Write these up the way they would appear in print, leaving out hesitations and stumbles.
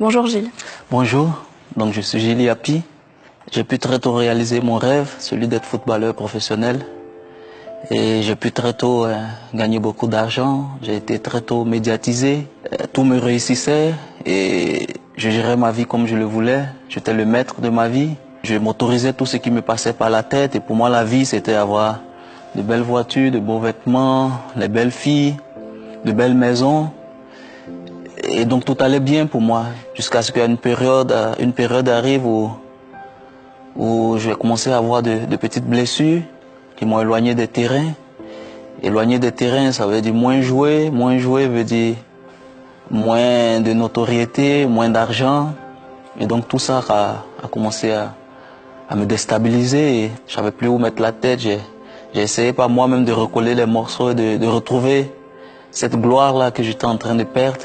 Bonjour Gilles. Bonjour, donc je suis Gilles Yapi. J'ai pu très tôt réaliser mon rêve, celui d'être footballeur professionnel. Et j'ai pu très tôt gagner beaucoup d'argent. J'ai été très tôt médiatisé. Tout me réussissait et je gérais ma vie comme je le voulais. J'étais le maître de ma vie. Je m'autorisais tout ce qui me passait par la tête. Et pour moi, la vie, c'était avoir de belles voitures, de beaux vêtements, les belles filles, de belles maisons. Et donc tout allait bien pour moi, jusqu'à ce qu'une période arrive où j'ai commencé à avoir de petites blessures qui m'ont éloigné des terrains. Éloigné des terrains, ça veut dire moins jouer. Moins jouer veut dire moins de notoriété, moins d'argent. Et donc tout ça a commencé à me déstabiliser. Et je savais plus où mettre la tête. J'ai essayé par moi-même de recoller les morceaux, de retrouver cette gloire-là que j'étais en train de perdre.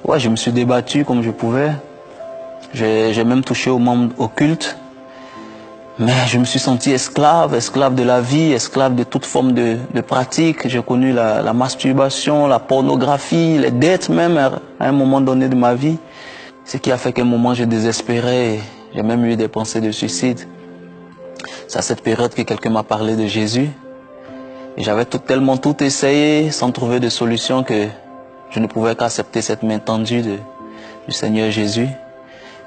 Ouais, je me suis débattu comme je pouvais. J'ai même touché au monde occulte. Mais je me suis senti esclave de la vie, esclave de toute forme de pratique. J'ai connu la masturbation, la pornographie, les dettes même à un moment donné de ma vie. Ce qui a fait qu'à un moment j'ai désespéré. J'ai même eu des pensées de suicide. C'est à cette période que quelqu'un m'a parlé de Jésus. Et j'avais tellement tout essayé sans trouver de solution que je ne pouvais qu'accepter cette main tendue du Seigneur Jésus.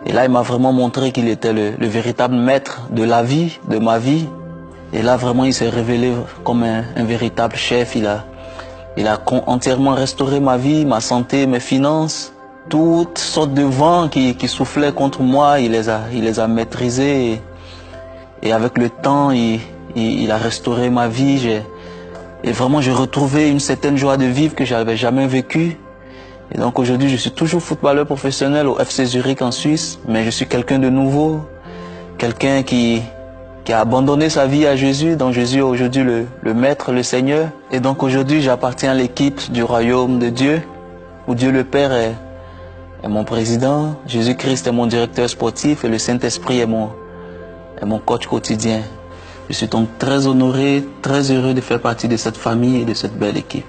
Et là, il m'a vraiment montré qu'il était le véritable maître de la vie, de ma vie. Et là, vraiment, il s'est révélé comme un véritable chef. Il a entièrement restauré ma vie, ma santé, mes finances. Toutes sortes de vents qui soufflaient contre moi, il les a maîtrisés. Et avec le temps, il a restauré ma vie. Et vraiment, j'ai retrouvé une certaine joie de vivre que je n'avais jamais vécue. Et donc aujourd'hui, je suis toujours footballeur professionnel au FC Zurich en Suisse, mais je suis quelqu'un de nouveau, quelqu'un qui a abandonné sa vie à Jésus, donc Jésus est aujourd'hui le Maître, le Seigneur. Et donc aujourd'hui, j'appartiens à l'équipe du royaume de Dieu, où Dieu le Père est mon président, Jésus-Christ est mon directeur sportif et le Saint-Esprit est mon coach quotidien. Je suis donc très honoré, très heureux de faire partie de cette famille et de cette belle équipe.